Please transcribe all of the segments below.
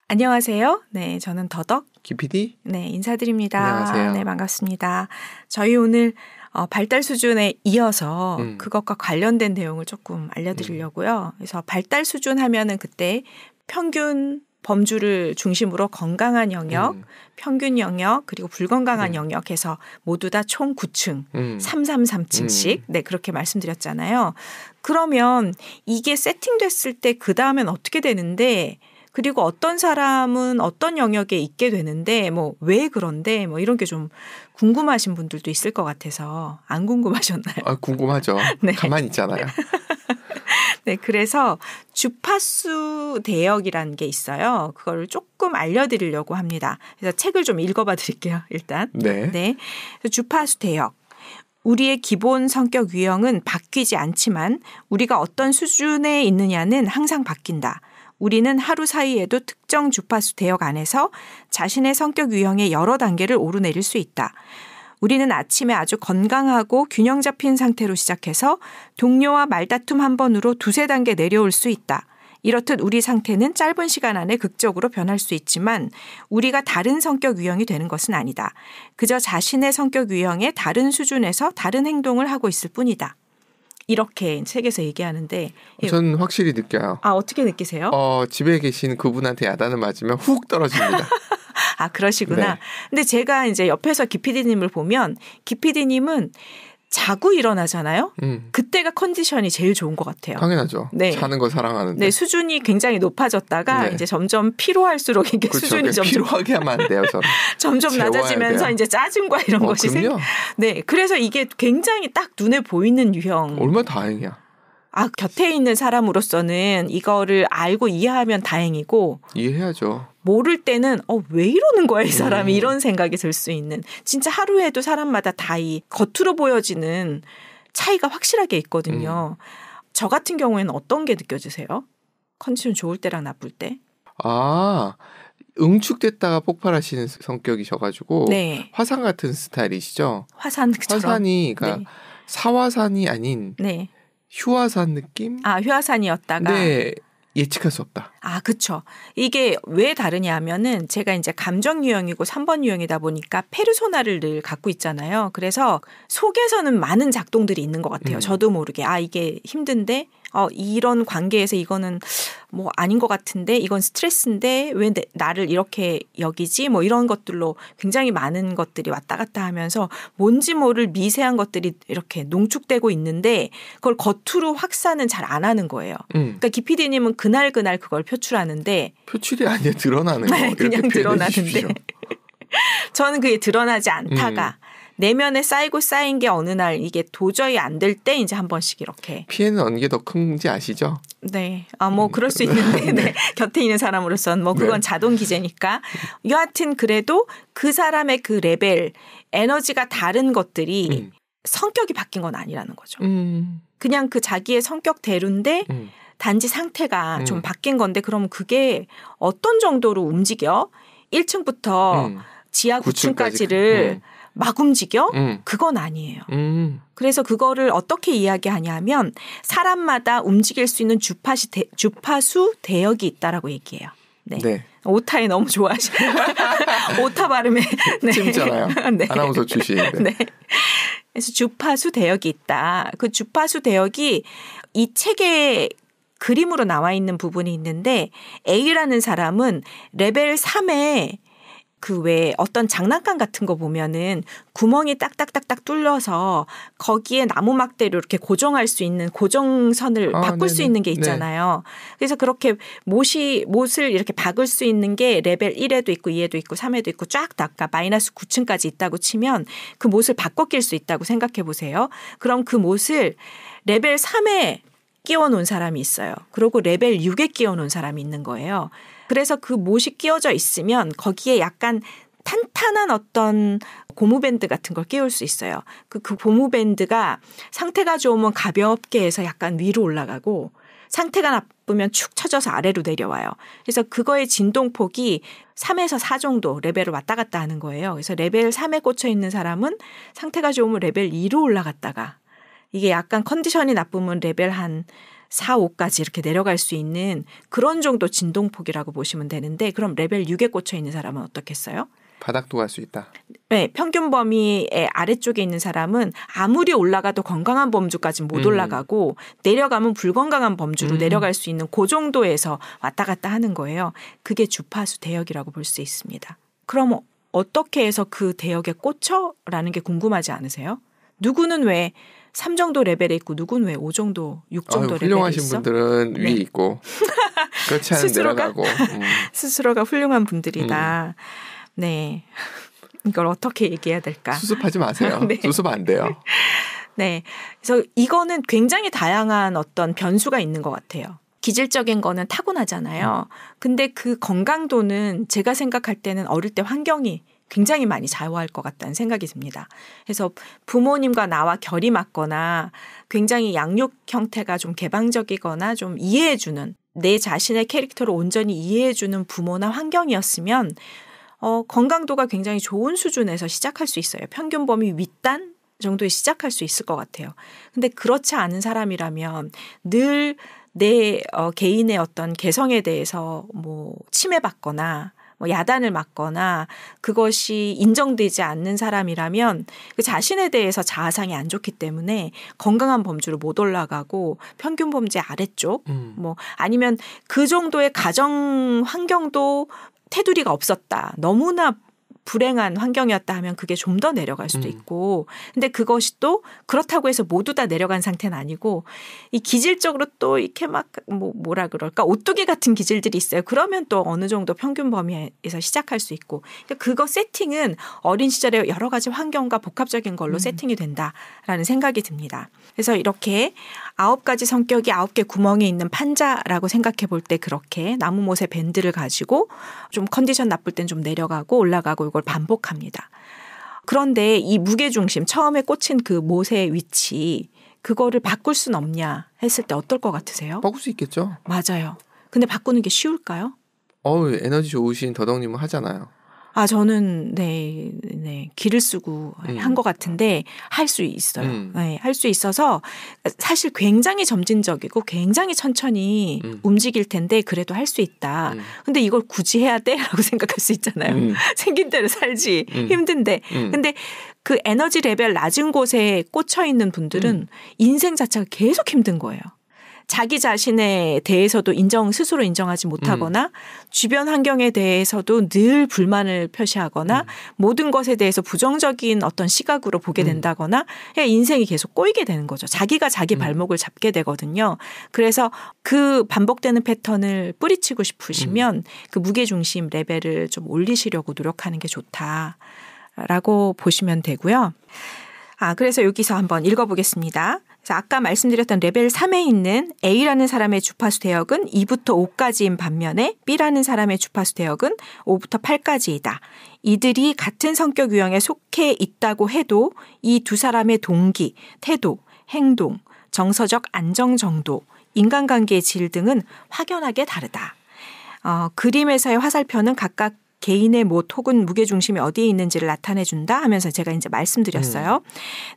안녕하세요. 네, 저는 더덕 기PD? 네, 인사드립니다. 안녕하세요. 네, 반갑습니다. 저희 오늘 발달 수준에 이어서 그것과 관련된 내용을 조금 알려드리려고요. 그래서 발달 수준 하면은 그때 평균 범주를 중심으로 건강한 영역, 평균 영역, 그리고 불건강한 영역에서 모두 다 총 9층, 333층씩 네, 그렇게 말씀드렸잖아요. 그러면 이게 세팅됐을 때 그 다음엔 어떻게 되는데 그리고 어떤 사람은 어떤 영역에 있게 되는데 뭐 왜 그런데 뭐 이런 게 좀 궁금하신 분들도 있을 것 같아서 안 궁금하셨나요? 아, 궁금하죠. 네. 가만히 있잖아요. 네, 그래서 주파수 대역이라는 게 있어요. 그걸 조금 알려드리려고 합니다. 그래서 책을 좀 읽어봐 드릴게요. 일단. 네. 네. 주파수 대역. 우리의 기본 성격 유형은 바뀌지 않지만 우리가 어떤 수준에 있느냐는 항상 바뀐다. 우리는 하루 사이에도 특정 주파수 대역 안에서 자신의 성격 유형의 여러 단계를 오르내릴 수 있다. 우리는 아침에 아주 건강하고 균형 잡힌 상태로 시작해서 동료와 말다툼 한 번으로 두세 단계 내려올 수 있다. 이렇듯 우리 상태는 짧은 시간 안에 극적으로 변할 수 있지만 우리가 다른 성격 유형이 되는 것은 아니다. 그저 자신의 성격 유형의 다른 수준에서 다른 행동을 하고 있을 뿐이다. 이렇게 책에서 얘기하는데 저는 확실히 느껴요. 아, 어떻게 느끼세요? 집에 계신 그분한테 야단을 맞으면 훅 떨어집니다. 아, 그러시구나. 네. 근데 제가 이제 옆에서 기PD님을 보면 기PD님은 자고 일어나잖아요. 그때가 컨디션이 제일 좋은 것 같아요. 당연하죠. 네. 자는 거 사랑하는데. 네, 수준이 굉장히 높아졌다가 네. 이제 점점 피로할수록 이게 그렇죠. 수준이 점점 피로하게 하면 안 돼요. 저는. 점점 낮아지면서 돼요. 이제 짜증과 이런 것이 그럼요. 네, 그래서 이게 굉장히 딱 눈에 보이는 유형. 얼마나 다행이야. 아, 곁에 있는 사람으로서는 이거를 알고 이해하면 다행이고 이해해야죠. 모를 때는 왜 이러는 거야 이 사람이 이런 생각이 들 수 있는 진짜 하루에도 사람마다 다 이 겉으로 보여지는 차이가 확실하게 있거든요. 저 같은 경우에는 어떤 게 느껴지세요? 컨디션 좋을 때랑 나쁠 때? 아, 응축됐다가 폭발하시는 성격이셔가지고 네. 화산 같은 스타일이시죠? 화산처럼. 화산이 그러니까 네. 사화산이 아닌 네. 휴화산 느낌? 아, 휴화산이었다가. 네. 예측할 수 없다. 아, 그렇죠. 이게 왜 다르냐 하면은 제가 이제 감정 유형이고 3번 유형이다 보니까 페르소나를 늘 갖고 있잖아요. 그래서 속에서는 많은 작동들이 있는 것 같아요. 저도 모르게. 아, 이게 힘든데 이런 관계에서 이거는 뭐 아닌 것 같은데 이건 스트레스인데 왜 나를 이렇게 여기지 뭐 이런 것들로 굉장히 많은 것들이 왔다 갔다 하면서 뭔지 모를 미세한 것들이 이렇게 농축되고 있는데 그걸 겉으로 확산은 잘 안 하는 거예요. 그러니까 기PD님은 그날 그걸 표출하는데 표출이 아니라 드러나는 거. 네, 그냥 드러나는데 저는 그게 드러나지 않다가 내면에 쌓인 게 어느 날 이게 도저히 안 될 때 이제 한 번씩 이렇게 피해는 어느 게 더 큰지 아시죠? 네, 뭐 그럴 수 있는데 네. 곁에 있는 사람으로서는 뭐 그건 네. 자동 기제니까 여하튼 그래도 그 사람의 그 레벨 에너지가 다른 것들이 성격이 바뀐 건 아니라는 거죠. 그냥 그 자기의 성격대로인데 단지 상태가 좀 바뀐 건데 그럼 그게 어떤 정도로 움직여? 1층부터 지하 9층까지를 막 움직여? 그건 아니에요. 그래서 그거를 어떻게 이야기하냐면 사람마다 움직일 수 있는 주파수 대역이 있다라고 얘기해요. 네. 네. 오타에 너무 좋아하시네요. 오타 발음에. 네. 재밌잖아요. 네. 아나운서 출신. 네. 네. 그래서 주파수 대역이 있다. 그 주파수 대역이 이 책에 그림으로 나와 있는 부분이 있는데 A라는 사람은 레벨 3에 그 왜 어떤 장난감 같은 거 보면은 구멍이 딱딱딱딱 뚫려서 거기에 나무 막대로 이렇게 고정할 수 있는 고정선을 바꿀 수 있는 게 있잖아요. 네. 그래서 그렇게 못을 이렇게 박을 수 있는 게 레벨 1에도 있고 2에도 있고 3에도 있고 쫙 닦아 마이너스 9층까지 있다고 치면 그 못을 바꿔 낄 수 있다고 생각해 보세요. 그럼 그 못을 레벨 3에 끼워 놓은 사람이 있어요. 그리고 레벨 6에 끼워 놓은 사람이 있는 거예요. 그래서 그 못이 끼워져 있으면 거기에 약간 탄탄한 어떤 고무밴드 같은 걸 끼울 수 있어요. 그 고무밴드가 상태가 좋으면 가볍게 해서 약간 위로 올라가고 상태가 나쁘면 축 처져서 아래로 내려와요. 그래서 그거의 진동폭이 3에서 4 정도 레벨을 왔다 갔다 하는 거예요. 그래서 레벨 3에 꽂혀 있는 사람은 상태가 좋으면 레벨 2로 올라갔다가 이게 약간 컨디션이 나쁘면 레벨 한 4, 5까지 이렇게 내려갈 수 있는 그런 정도 진동폭이라고 보시면 되는데 그럼 레벨 6에 꽂혀 있는 사람은 어떻겠어요? 바닥도 갈 수 있다. 네, 평균 범위의 아래쪽에 있는 사람은 아무리 올라가도 건강한 범주까지 못 올라가고 내려가면 불건강한 범주로 내려갈 수 있는 그 정도에서 왔다 갔다 하는 거예요. 그게 주파수 대역이라고 볼 수 있습니다. 그럼 어떻게 해서 그 대역에 꽂혀? 라는 게 궁금하지 않으세요? 누구는 왜 3 정도 레벨에 있고 누구는 왜 5 정도, 6 정도 레벨에 있어? 훌륭하신 분들은 네. 위에 있고 그렇지 않은 내려가고. 스스로가 훌륭한 분들이다. 네. 이걸 어떻게 얘기해야 될까? 수습하지 마세요. 네. 수습 안 돼요. 네. 그래서 이거는 굉장히 다양한 어떤 변수가 있는 것 같아요. 기질적인 거는 타고나잖아요. 근데 그 건강도는 제가 생각할 때는 어릴 때 환경이 굉장히 많이 좌우할 것 같다는 생각이 듭니다. 그래서 부모님과 나와 결이 맞거나 굉장히 양육 형태가 좀 개방적이거나 좀 이해해주는 내 자신의 캐릭터를 온전히 이해해주는 부모나 환경이었으면 건강도가 굉장히 좋은 수준에서 시작할 수 있어요. 평균 범위 윗단 정도에 시작할 수 있을 것 같아요. 근데 그렇지 않은 사람이라면 늘 내 개인의 어떤 개성에 대해서 뭐 침해받거나 뭐 야단을 맞거나 그것이 인정되지 않는 사람이라면 그 자신에 대해서 자아상이 안 좋기 때문에 건강한 범주로 못 올라가고 평균 범죄 아래쪽 뭐 아니면 그 정도의 가정 환경도 테두리가 없었다. 너무나 불행한 환경이었다 하면 그게 좀 더 내려갈 수도 있고 근데 그것이 또 그렇다고 해서 모두 다 내려간 상태는 아니고 이 기질적으로 또 이렇게 막 뭐라 그럴까 오뚜기 같은 기질들이 있어요. 그러면 또 어느 정도 평균 범위에서 시작할 수 있고 그러니까 그거 세팅은 어린 시절에 여러 가지 환경과 복합적인 걸로 세팅이 된다라는 생각이 듭니다. 그래서 이렇게 9가지 성격이 9개 구멍에 있는 판자라고 생각해 볼 때 그렇게 나무못의 밴드를 가지고 좀 컨디션 나쁠 땐 좀 내려가고 올라가고 이걸 반복합니다. 그런데 이 무게중심 처음에 꽂힌 그 못의 위치 그거를 바꿀 수는 없냐 했을 때 어떨 것 같으세요? 바꿀 수 있겠죠. 맞아요. 근데 바꾸는 게 쉬울까요? 에너지 좋으신 더덕님은 하잖아요. 저는 기를 쓰고 한 것 같은데 할 수 있어요. 네, 할 수 있어서 사실 굉장히 점진적이고 굉장히 천천히 움직일 텐데 그래도 할 수 있다. 근데 이걸 굳이 해야 돼? 라고 생각할 수 있잖아요. 생긴 대로 살지 힘든데. 근데 그 에너지 레벨 낮은 곳에 꽂혀 있는 분들은 인생 자체가 계속 힘든 거예요. 자기 자신에 대해서도 스스로 인정하지 못하거나 주변 환경에 대해서도 늘 불만을 표시하거나 모든 것에 대해서 부정적인 어떤 시각으로 보게 된다거나 인생이 계속 꼬이게 되는 거죠. 자기가 자기 발목을 잡게 되거든요. 그래서 그 반복되는 패턴을 뿌리치고 싶으시면 그 무게중심 레벨을 좀 올리시려고 노력하는 게 좋다라고 보시면 되고요. 그래서 여기서 한번 읽어보겠습니다. 아까 말씀드렸던 레벨 3에 있는 A라는 사람의 주파수 대역은 2부터 5까지인 반면에 B라는 사람의 주파수 대역은 5부터 8까지이다. 이들이 같은 성격 유형에 속해 있다고 해도 이 두 사람의 동기, 태도, 행동, 정서적 안정 정도, 인간관계의 질 등은 확연하게 다르다. 그림에서의 화살표는 각각 개인의 못 혹은 무게중심이 어디에 있는지를 나타내준다 하면서 제가 이제 말씀드렸어요.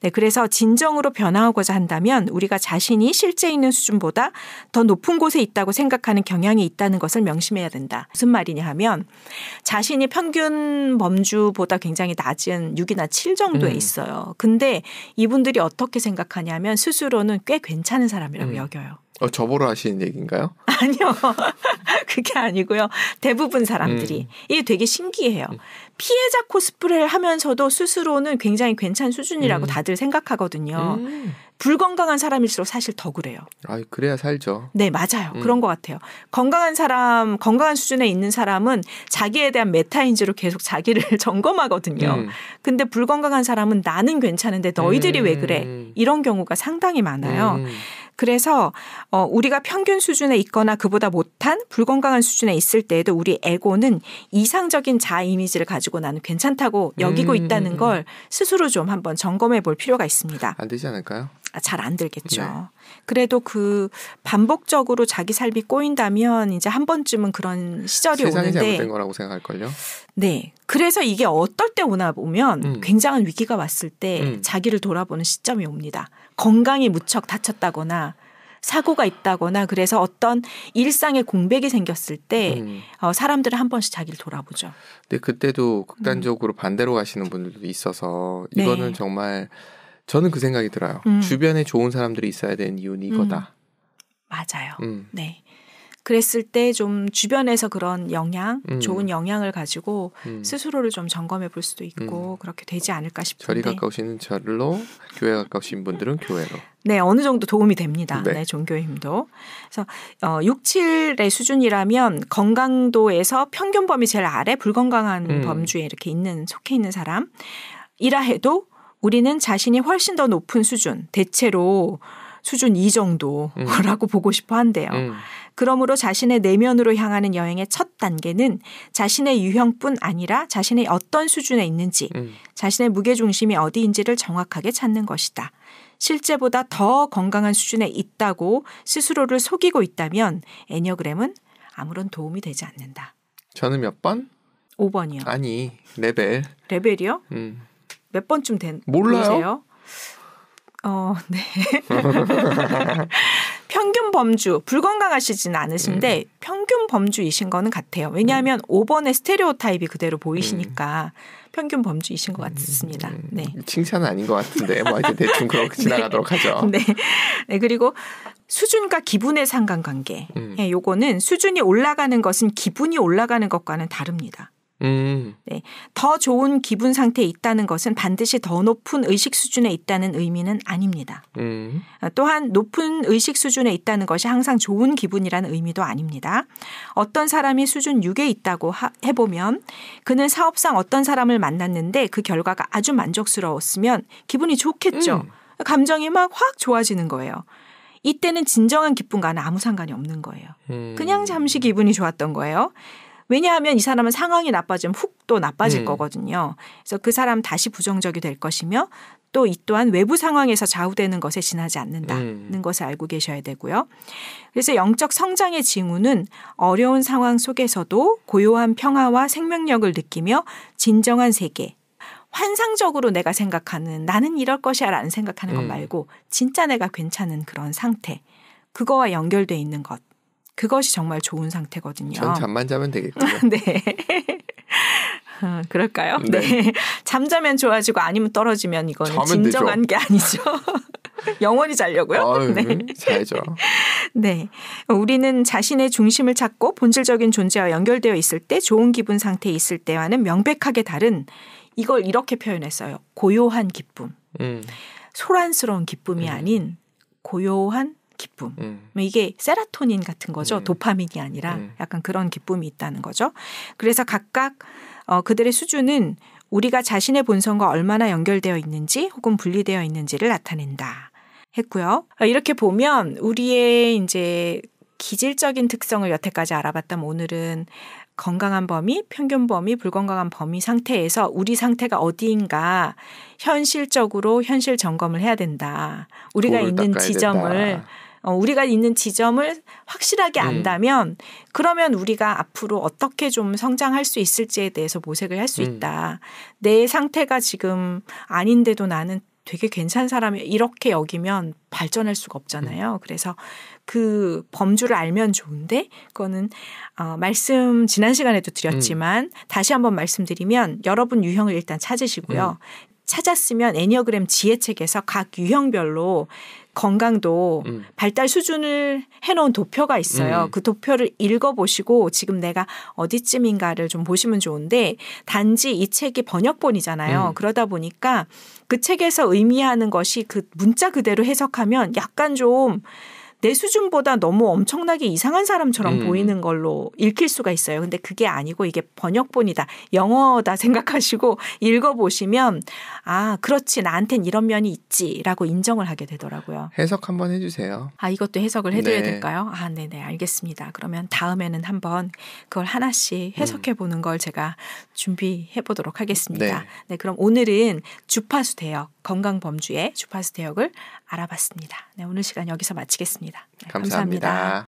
네, 그래서 진정으로 변화하고자 한다면 우리가 자신이 실제 있는 수준보다 더 높은 곳에 있다고 생각하는 경향이 있다는 것을 명심해야 된다. 무슨 말이냐 하면 자신이 평균 범주보다 굉장히 낮은 6이나 7 정도에 있어요. 근데 이분들이 어떻게 생각하냐면 스스로는 꽤 괜찮은 사람이라고 여겨요. 저보러 하시는 얘기인가요? 아니요. 그게 아니고요. 대부분 사람들이. 이게 되게 신기해요. 피해자 코스프레를 하면서도 스스로는 굉장히 괜찮은 수준이라고 다들 생각하거든요. 불건강한 사람일수록 사실 더 그래요. 그래야 살죠. 네, 맞아요. 그런 것 같아요. 건강한 수준에 있는 사람은 자기에 대한 메타인지로 계속 자기를 점검하거든요. 근데 불건강한 사람은 나는 괜찮은데 너희들이 왜 그래? 이런 경우가 상당히 많아요. 그래서 우리가 평균 수준에 있거나 그보다 못한 불건강한 수준에 있을 때에도 우리 에고는 이상적인 자아 이미지를 가지고 나는 괜찮다고 여기고 있다는 걸 스스로 좀 한번 점검해 볼 필요가 있습니다. 안 되지 않을까요? 잘 안 들겠죠. 네. 그래도 그 반복적으로 자기 삶이 꼬인다면 이제 한 번쯤은 그런 시절이 세상이 오는데. 잘못된 거라고 생각할걸요? 네. 그래서 이게 어떨 때 오나 보면 굉장한 위기가 왔을 때 자기를 돌아보는 시점이 옵니다. 건강이 무척 다쳤다거나 사고가 있다거나 그래서 어떤 일상의 공백이 생겼을 때 사람들은 한 번씩 자기를 돌아보죠. 근데 그때도 극단적으로 반대로 가시는 분들도 있어서 이거는 네. 정말 저는 그 생각이 들어요. 주변에 좋은 사람들이 있어야 되는 이유는 이거다. 맞아요. 네. 그랬을 때 좀 주변에서 그런 영향, 좋은 영향을 가지고 스스로를 좀 점검해 볼 수도 있고 그렇게 되지 않을까 싶은데. 절이 가까우신 절로, 교회 가까우신 분들은 교회로. 네, 어느 정도 도움이 됩니다. 네. 네, 종교의 힘도. 그래서 6, 7의 수준이라면 건강도에서 평균 범위 제일 아래 불건강한 범주에 이렇게 속해 있는 사람이라 해도 우리는 자신이 훨씬 더 높은 수준, 대체로 수준 2 정도라고 보고 싶어 한대요. 그러므로 자신의 내면으로 향하는 여행의 첫 단계는 자신의 유형뿐 아니라 자신의 어떤 수준에 있는지, 자신의 무게중심이 어디인지를 정확하게 찾는 것이다. 실제보다 더 건강한 수준에 있다고 스스로를 속이고 있다면 애니어그램은 아무런 도움이 되지 않는다. 저는 몇 번? 5번이요. 아니, 레벨. 레벨이요? 몇 번쯤 몰라요. 보세요? 네. 평균 범주, 불건강하시진 않으신데 평균 범주이신 거는 같아요. 왜냐하면 5번의 스테레오타입이 그대로 보이시니까 평균 범주이신 것 같습니다. 네. 칭찬은 아닌 것 같은데 뭐 이제 대충 그렇게 지나가도록 하죠. 네. 네. 그리고 수준과 기분의 상관관계. 네, 요거는 수준이 올라가는 것은 기분이 올라가는 것과는 다릅니다. 네. 더 좋은 기분 상태에 있다는 것은 반드시 더 높은 의식 수준에 있다는 의미는 아닙니다. 또한 높은 의식 수준에 있다는 것이 항상 좋은 기분이라는 의미도 아닙니다. 어떤 사람이 수준 6에 있다고 해보면 그는 사업상 어떤 사람을 만났는데 그 결과가 아주 만족스러웠으면 기분이 좋겠죠. 감정이 막 확 좋아지는 거예요. 이때는 진정한 기쁨과는 아무 상관이 없는 거예요. 그냥 잠시 기분이 좋았던 거예요. 왜냐하면 이 사람은 상황이 나빠지면 훅 또 나빠질 거거든요. 그래서 그 사람 다시 부정적이 될 것이며 또 이 또한 외부 상황에서 좌우되는 것에 지나지 않는다는 것을 알고 계셔야 되고요. 그래서 영적 성장의 징후는 어려운 상황 속에서도 고요한 평화와 생명력을 느끼며 진정한 세계, 환상적으로 내가 생각하는 나는 이럴 것이야 라는 생각하는 것 말고 진짜 내가 괜찮은 그런 상태, 그거와 연결돼 있는 것. 그것이 정말 좋은 상태거든요. 전 잠만 자면 되겠군요. 네. 그럴까요? 네. 네. 잠자면 좋아지고 아니면 떨어지면 이거는 진정한 게 아니죠. 영원히 자려고요? 아유, 네. 자야죠. 네. 우리는 자신의 중심을 찾고 본질적인 존재와 연결되어 있을 때 좋은 기분 상태에 있을 때와는 명백하게 다른 이걸 이렇게 표현했어요. 고요한 기쁨. 소란스러운 기쁨이 아닌 고요한 기쁨. 이게 세라토닌 같은 거죠. 도파민이 아니라 약간 그런 기쁨이 있다는 거죠. 그래서 각각 그들의 수준은 우리가 자신의 본성과 얼마나 연결되어 있는지 혹은 분리되어 있는지를 나타낸다 했고요. 이렇게 보면 우리의 이제 기질적인 특성을 여태까지 알아봤다면 오늘은 건강한 범위, 평균 범위, 불건강한 범위 상태에서 우리 상태가 어디인가 현실적으로 현실 점검을 해야 된다. 우리가 있는 지점을 우리가 있는 지점을 확실하게 안다면 그러면 우리가 앞으로 어떻게 좀 성장할 수 있을지에 대해서 모색을 할 수 있다. 내 상태가 지금 아닌데도 나는 되게 괜찮은 사람이 이렇게 여기면 발전할 수가 없잖아요. 그래서 그 범주를 알면 좋은데 그거는 말씀 지난 시간에도 드렸지만 다시 한번 말씀드리면 여러분 유형을 일단 찾으시고요. 찾았으면 애니어그램 지혜책에서 각 유형별로 건강도 발달 수준을 해놓은 도표가 있어요. 그 도표를 읽어보시고 지금 내가 어디쯤인가를 좀 보시면 좋은데 단지 이 책이 번역본이잖아요. 그러다 보니까 그 책에서 의미하는 것이 그 문자 그대로 해석하면 약간 좀 내 수준보다 너무 엄청나게 이상한 사람처럼 보이는 걸로 읽힐 수가 있어요. 근데 그게 아니고 이게 번역본이다. 영어다 생각하시고 읽어보시면 아 그렇지 나한텐 이런 면이 있지라고 인정을 하게 되더라고요. 해석 한번 해주세요. 아 이것도 해석을 해드려야 네. 될까요? 아 네네 알겠습니다. 그러면 다음에는 한번 그걸 하나씩 해석해보는 걸 제가 준비해보도록 하겠습니다. 네. 네, 그럼 오늘은 주파수 대역, 건강범주의 주파수 대역을 알아봤습니다. 네, 오늘 시간 여기서 마치겠습니다. 네, 감사합니다.